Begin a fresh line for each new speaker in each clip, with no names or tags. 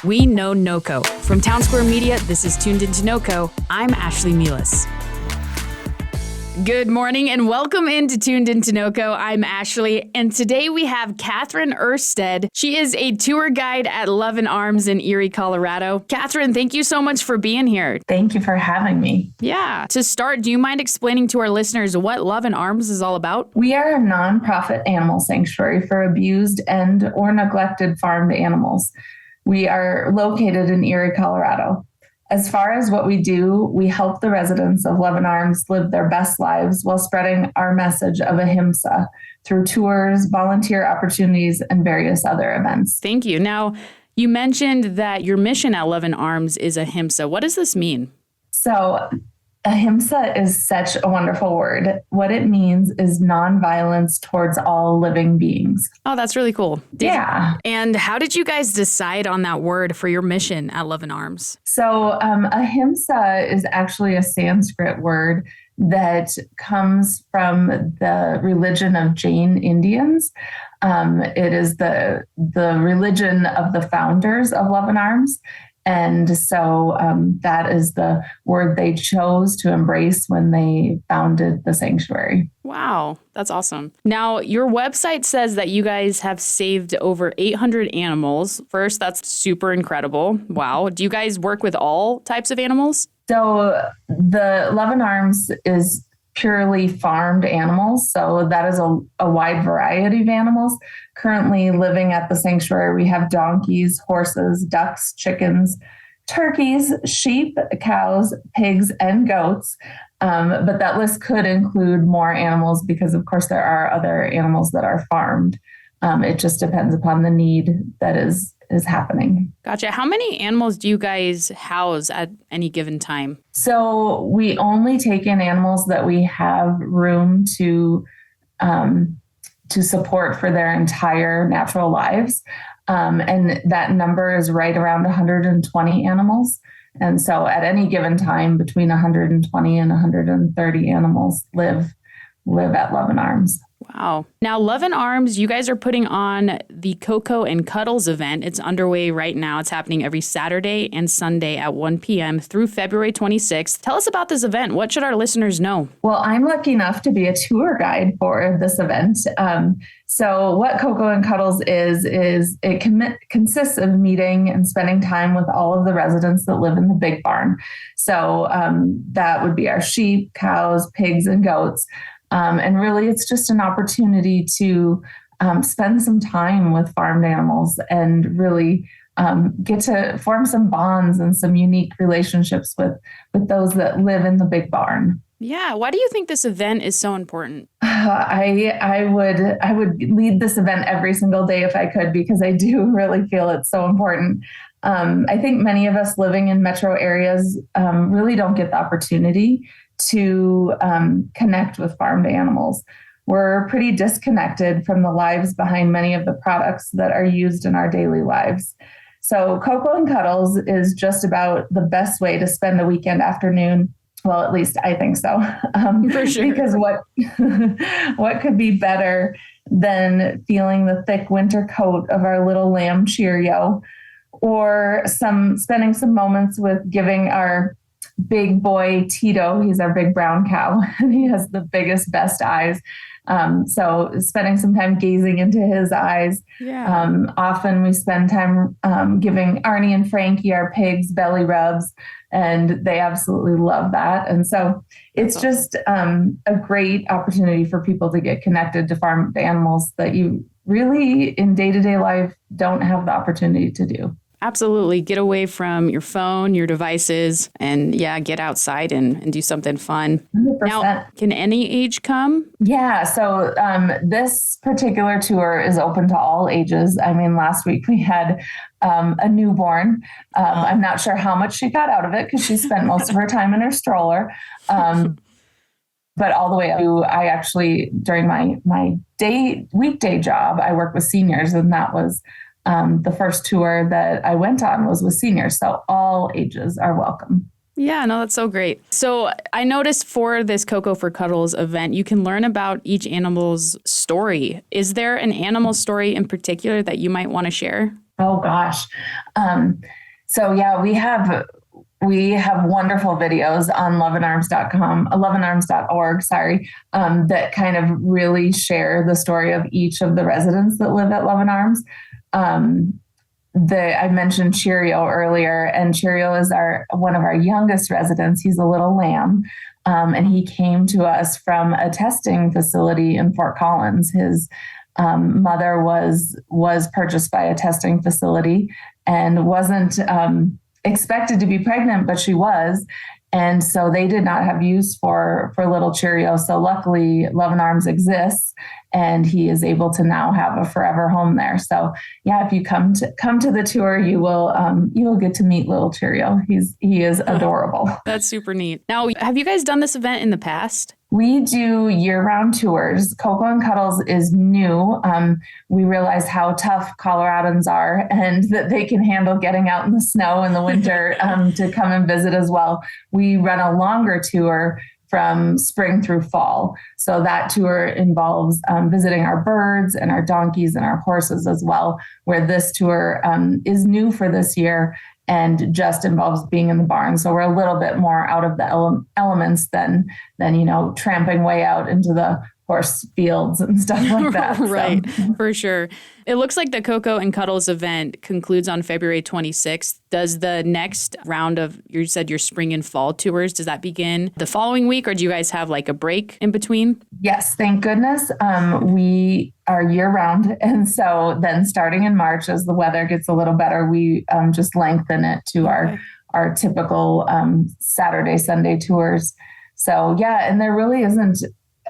We know NoCo. From Town Square Media, this is Tuned Into NoCo. I'm Ashlee Meehleis. Good morning and welcome into Tuned Into NoCo. I'm Ashlee, and today we have Katherine Erstad. She is a tour guide at Luvin Arms in Erie, Colorado. Katherine, thank you so much for being here.
Thank you for having me.
Yeah. To start, do you mind explaining to our listeners what Luvin Arms is all about?
We are a nonprofit animal sanctuary for abused and or neglected farmed animals. We are located in Erie, Colorado. As far as what we do, we help the residents of Luvin Arms live their best lives while spreading our message of ahimsa through tours, volunteer opportunities, and various other events.
Thank you. Now, you mentioned that your mission at Luvin Arms is ahimsa. What does this mean?
So, ahimsa is such a wonderful word. What it means is nonviolence towards all living beings.
Oh, that's really cool.
Yeah.
And how did you guys decide on that word for your mission at Luvin Arms?
So ahimsa is actually a Sanskrit word that comes from the religion of Jain Indians. It is the religion of the founders of Luvin Arms. And so that is the word they chose to embrace when they founded the sanctuary.
Wow, that's awesome. Now, your website says that you guys have saved over 800 animals. First, that's super incredible. Wow. Do you guys work with all types of animals?
So the Luvin Arms is purely farmed animals. So that is a wide variety of animals. Currently living at the sanctuary, we have donkeys, horses, ducks, chickens, turkeys, sheep, cows, pigs, and goats. But that list could include more animals because, of course, there are other animals that are farmed. It just depends upon the need that is happening.
Gotcha. How many animals do you guys house at any given time?
So we only take in animals that we have room to support for their entire natural lives. And that number is right around 120 animals. And so at any given time, between 120 and 130 animals live at Luvin Arms.
Wow. Now, Luvin Arms, you guys are putting on the Coco and Cuddles event. It's underway right now. It's happening every Saturday and Sunday at 1 p.m. through February 26th. Tell us about this event. What should our listeners know?
Well, I'm lucky enough to be a tour guide for this event. So what Coco and Cuddles is it consists of meeting and spending time with all of the residents that live in the big barn. So that would be our sheep, cows, pigs, and goats. And really, it's just an opportunity to spend some time with farmed animals and really get to form some bonds and some unique relationships with those that live in the big barn.
Yeah. Why do you think this event is so important?
I would lead this event every single day if I could, because I do really feel it's so important. I think many of us living in metro areas really don't get the opportunity to connect with farmed animals. We're pretty disconnected from the lives behind many of the products that are used in our daily lives. So Coco and Cuddles is just about the best way to spend a weekend afternoon. Well, at least I think so.
For sure.
Because what could be better than feeling the thick winter coat of our little lamb Cheerio, or spending some moments with giving our big boy Tito, he's our big brown cow, and he has the biggest, best eyes. So spending some time gazing into his eyes.
Yeah.
Often we spend time giving Arnie and Frankie, our pigs, belly rubs, and they absolutely love that. And so it's just a great opportunity for people to get connected to farmed animals that you really in day-to-day life don't have the opportunity to do.
Absolutely. Get away from your phone, your devices, and get outside and do something fun.
100%.
Now, can any age come?
Yeah. So this particular tour is open to all ages. I mean, last week we had a newborn. I'm not sure how much she got out of it because she spent most of her time in her stroller. But all the way up to, I actually, during my weekday job, I work with seniors, and that was the first tour that I went on was with seniors. So all ages are welcome.
Yeah, no, that's so great. So I noticed for this Coco for Cuddles event, you can learn about each animal's story. Is there an animal story in particular that you might want to share?
Oh gosh. So yeah, we have wonderful videos on luvinarms.org, that kind of really share the story of each of the residents that live at Luvin Arms. I mentioned Cheerio earlier, and Cheerio is one of our youngest residents. He's a little lamb, and he came to us from a testing facility in Fort Collins. His mother was purchased by a testing facility and wasn't expected to be pregnant, but she was. And so they did not have use for little Cheerio. So luckily, Luvin Arms exists, and he is able to now have a forever home there. So yeah, if you come to the tour, you will get to meet little Cheerio. He is adorable.
That's super neat. Now, have you guys done this event in the past?
We do year-round tours. Coco and Cuddles is new. We realize how tough Coloradans are and that they can handle getting out in the snow in the winter to come and visit as well. We run a longer tour from spring through fall. So that tour involves visiting our birds and our donkeys and our horses as well, where this tour is new for this year and just involves being in the barn. So we're a little bit more out of the elements than tramping way out into the horse fields and stuff like that.
Right,
so.
For sure. It looks like the Coco and Cuddles event concludes on February 26th. Does the next round of, you said your spring and fall tours, does that begin the following week, or do you guys have like a break in between?
Yes, thank goodness. We are year round. And so then starting in March, as the weather gets a little better, we just lengthen it to our typical Saturday, Sunday tours. So yeah, and there really isn't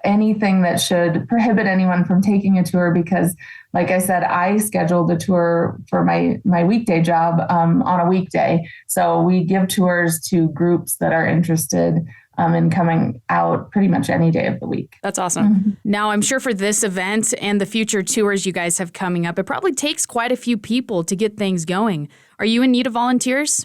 anything that should prohibit anyone from taking a tour because, like I said, I scheduled a tour for my weekday job on a weekday. So we give tours to groups that are interested in coming out pretty much any day of the week.
That's awesome. Mm-hmm. Now, I'm sure for this event and the future tours you guys have coming up, it probably takes quite a few people to get things going. Are you in need of volunteers?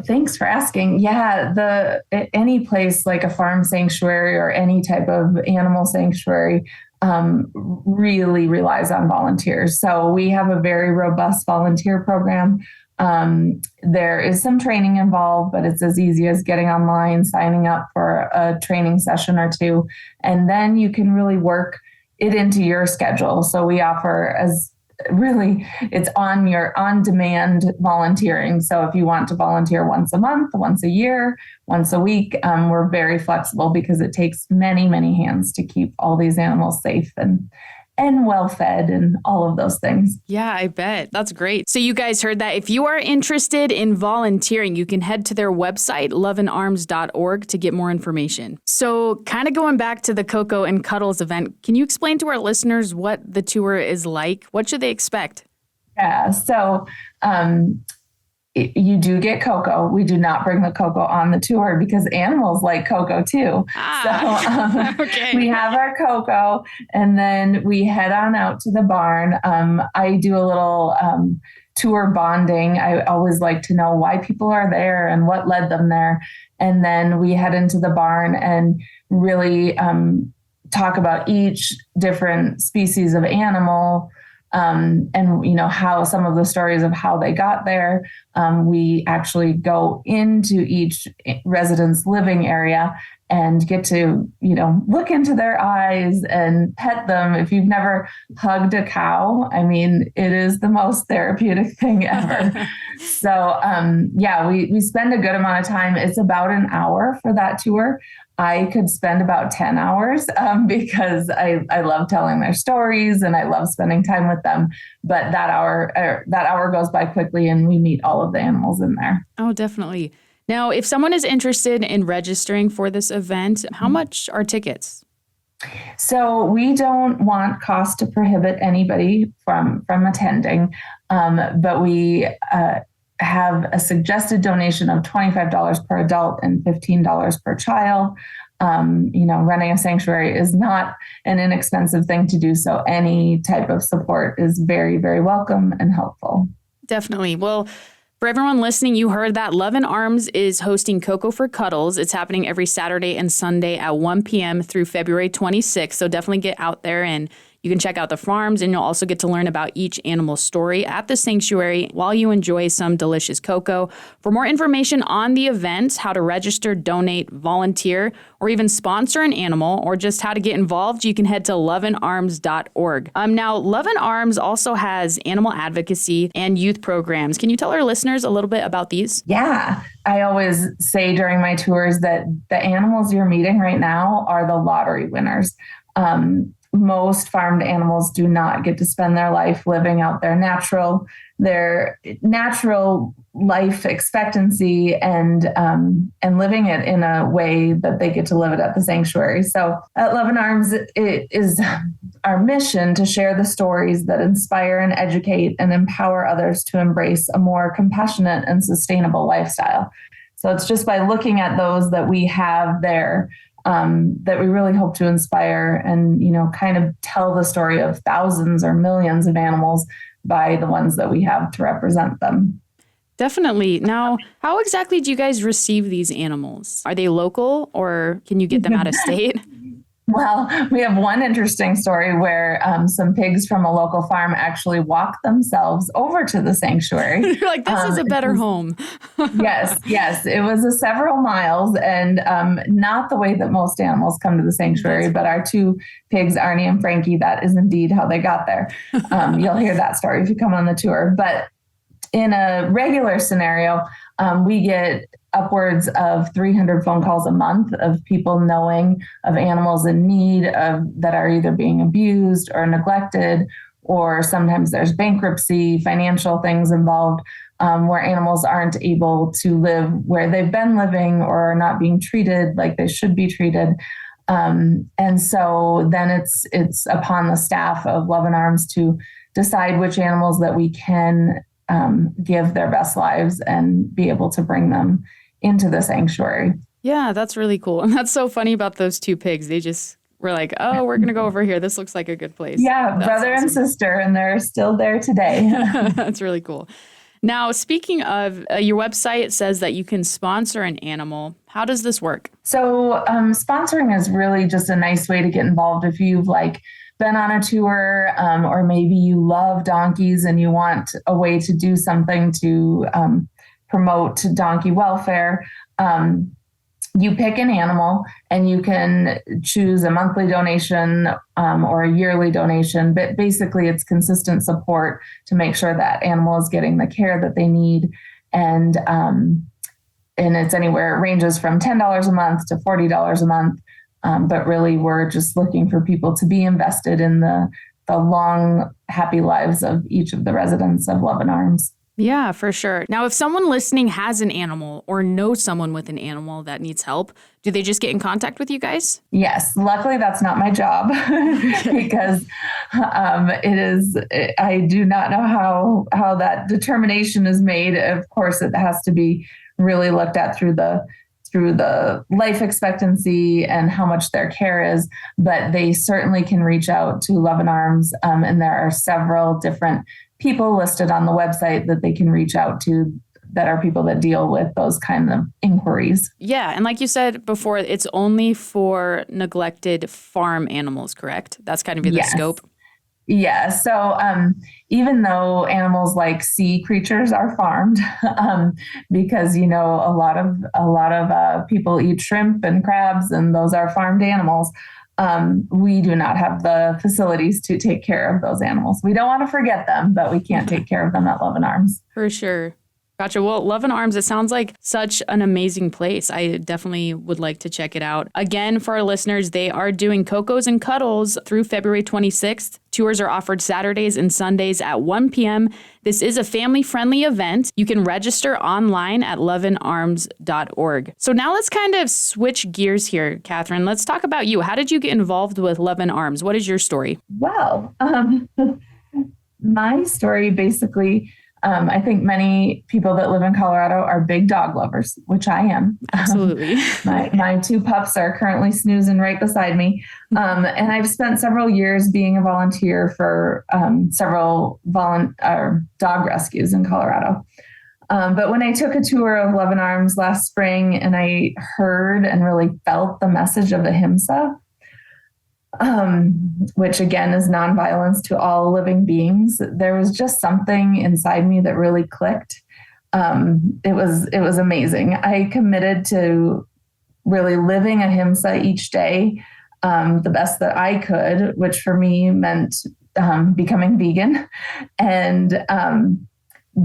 Thanks for asking. Yeah, any place like a farm sanctuary or any type of animal sanctuary really relies on volunteers. So we have a very robust volunteer program. There is some training involved, but it's as easy as getting online, signing up for a training session or two, and then you can really work it into your schedule. So we offer it's on-demand volunteering. So if you want to volunteer once a month, once a year, once a week, we're very flexible because it takes many, many hands to keep all these animals safe and well-fed and all of those things.
Yeah, I bet. That's great. So you guys heard that. If you are interested in volunteering, you can head to their website, luvinarms.org, to get more information. So kind of going back to the Coco and Cuddles event, can you explain to our listeners what the tour is like? What should they expect?
Yeah, so you do get Coco. We do not bring the Coco on the tour because animals like Coco too. So
okay.
We have our Coco and then we head on out to the barn. I do a little tour bonding. I always like to know why people are there and what led them there. And then we head into the barn and really talk about each different species of animal. And how some of the stories of how they got there. We actually go into each resident's living area and get to, look into their eyes and pet them. If you've never hugged a cow, it is the most therapeutic thing ever. So, we spend a good amount of time. It's about an hour for that tour. I could spend about 10 hours because I love telling their stories and I love spending time with them. But that hour goes by quickly and we meet all of the animals in there.
Oh, definitely. Now, if someone is interested in registering for this event, how much are tickets?
So we don't want cost to prohibit anybody from attending, but we have a suggested donation of $25 per adult and $15 per child. Running a sanctuary is not an inexpensive thing to do. So any type of support is very, very welcome and helpful.
Definitely. Well, for everyone listening, you heard that Luvin Arms is hosting Coco for Cuddles. It's happening every Saturday and Sunday at 1 p.m. through February 26th. So definitely get out there and You can check out the farms, and you'll also get to learn about each animal's story at the sanctuary while you enjoy some delicious cocoa. For more information on the event, how to register, donate, volunteer, or even sponsor an animal, or just how to get involved, you can head to luvinarms.org. Now, Luvin Arms also has animal advocacy and youth programs. Can you tell our listeners a little bit about these?
Yeah. I always say during my tours that the animals you're meeting right now are the lottery winners. Most farmed animals do not get to spend their life living out their natural life expectancy and living it in a way that they get to live it at the sanctuary. So at Luvin Arms, it is our mission to share the stories that inspire and educate and empower others to embrace a more compassionate and sustainable lifestyle. So it's just by looking at those that we have there that we really hope to inspire and, kind of tell the story of thousands or millions of animals by the ones that we have to represent them.
Definitely. Now, how exactly do you guys receive these animals? Are they local or can you get them out of state?
Well, we have one interesting story where some pigs from a local farm actually walk themselves over to the sanctuary.
You're like, this is a better home.
Yes. It was several miles and not the way that most animals come to the sanctuary, but our two pigs, Arnie and Frankie, that is indeed how they got there. You'll hear that story if you come on the tour. But in a regular scenario, we get upwards of 300 phone calls a month of people knowing of animals in need that are either being abused or neglected, or sometimes there's bankruptcy, financial things involved, where animals aren't able to live where they've been living or are not being treated like they should be treated. And so then it's upon the staff of Luvin Arms to decide which animals that we can give their best lives and be able to bring them into the sanctuary.
Yeah, that's really cool. And that's so funny about those two pigs. They just were like, oh, we're going to go over here. This looks like a good place.
Yeah, that's brother awesome. And sister, and they're still there today.
That's really cool. Now, speaking of your website says that you can sponsor an animal. How does this work?
So sponsoring is really just a nice way to get involved if you've been on a tour or maybe you love donkeys and you want a way to do something to promote donkey welfare. You pick an animal and you can choose a monthly donation or a yearly donation, but basically it's consistent support to make sure that animal is getting the care that they need. And it's anywhere, it ranges from $10 a month to $40 a month. But really we're just looking for people to be invested in the long, happy lives of each of the residents of Luvin Arms.
Yeah, for sure. Now, if someone listening has an animal or knows someone with an animal that needs help, do they just get in contact with you guys?
Yes. Luckily, that's not my job because I do not know how that determination is made. Of course, it has to be really looked at through the life expectancy and how much their care is, but they certainly can reach out to Luvin Arms. And there are several different people listed on the website that they can reach out to that are people that deal with those kind of inquiries.
Yeah. And like you said before, it's only for neglected farm animals, correct? That's kind of the scope.
Yeah. So even though animals like sea creatures are farmed, because a lot of people eat shrimp and crabs, and those are farmed animals. We do not have the facilities to take care of those animals. We don't want to forget them, but we can't take care of them at Luvin Arms.
For sure. Gotcha. Well, Luvin Arms, it sounds like such an amazing place. I definitely would like to check it out. Again, for our listeners, they are doing Cocos and Cuddles through February 26th. Tours are offered Saturdays and Sundays at 1 p.m. This is a family-friendly event. You can register online at luvinarms.org. So now let's kind of switch gears here, Katherine. Let's talk about you. How did you get involved with Luvin Arms? What is your story?
Well, my story basically... I think many people that live in Colorado are big dog lovers, which I am.
Absolutely.
My two pups are currently snoozing right beside me. And I've spent several years being a volunteer for several dog rescues in Colorado. But when I took a tour of Luvin Arms last spring and I heard and really felt the message of the Ahimsa, which again is nonviolence to all living beings. There was just something inside me that really clicked. It was amazing. I committed to really living ahimsa each day, the best that I could, which for me meant becoming vegan and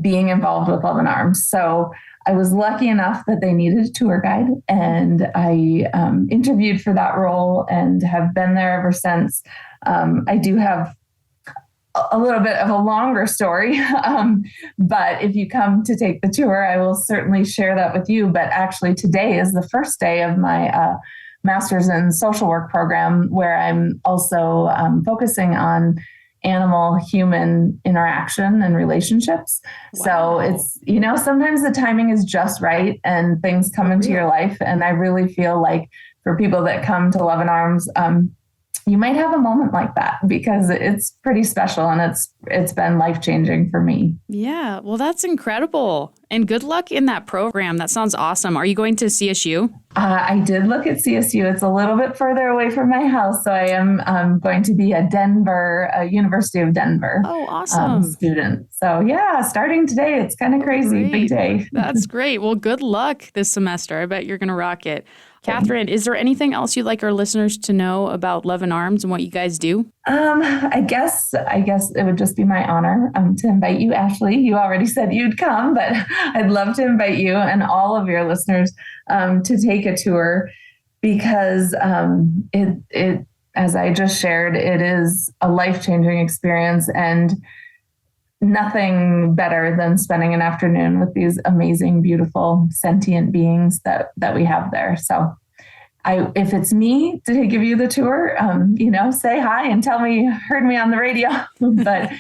being involved with Luvin Arms. So I was lucky enough that they needed a tour guide, and I interviewed for that role and have been there ever since. I do have a little bit of a longer story, but if you come to take the tour, I will certainly share that with you. But actually, today is the first day of my master's in social work program, where I'm also focusing on animal-human interaction and relationships. Wow. So it's, sometimes the timing is just right and things come into your life. And I really feel like for people that come to Luvin Arms, you might have a moment like that because it's pretty special and it's been life-changing for me.
Yeah, well, that's incredible. And good luck in that program. That sounds awesome. Are you going to CSU?
I did look at CSU. It's a little bit further away from my house. So I am going to be a University of Denver student. So yeah, starting today, it's kind of crazy.
Great.
Big day.
That's great. Well, good luck this semester. I bet you're going to rock it. Katherine, is there anything else you'd like our listeners to know about Luvin Arms and what you guys do?
I guess it would just be my honor to invite you, Ashlee. You already said you'd come, but I'd love to invite you and all of your listeners to take a tour because it, as I just shared, it is a life-changing experience and nothing better than spending an afternoon with these amazing, beautiful, sentient beings that we have there. So if it's me to give you the tour, say hi and tell me you heard me on the radio. But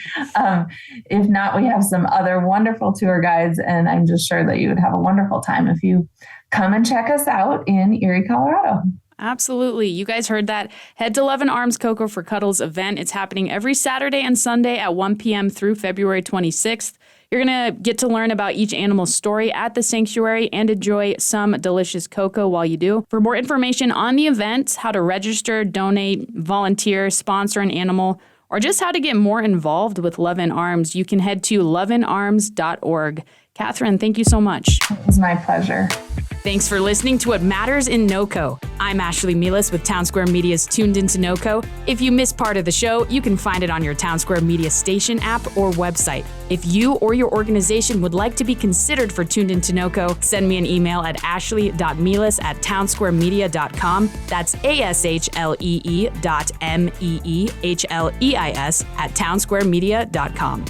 if not, we have some other wonderful tour guides, and I'm just sure that you would have a wonderful time if you come and check us out in Erie, Colorado.
Absolutely. You guys heard that. Head to Luvin Arms Coco for Cuddles event. It's happening every Saturday and Sunday at 1 p.m. through February 26th. You're going to get to learn about each animal's story at the sanctuary and enjoy some delicious cocoa while you do. For more information on the event, how to register, donate, volunteer, sponsor an animal, or just how to get more involved with Luvin Arms, you can head to luvinarms.org. Katherine, thank you so much.
It was my pleasure.
Thanks for listening to What Matters in NoCo. I'm Ashlee Meehleis with Town Square Media's Tuned Into NoCo. If you missed part of the show, you can find it on your Town Square Media station app or website. If you or your organization would like to be considered for Tuned Into NoCo, send me an email at ashlee.meehleis@townsquaremedia.com. That's ASHLEE.MEEHLEIS@townsquaremedia.com.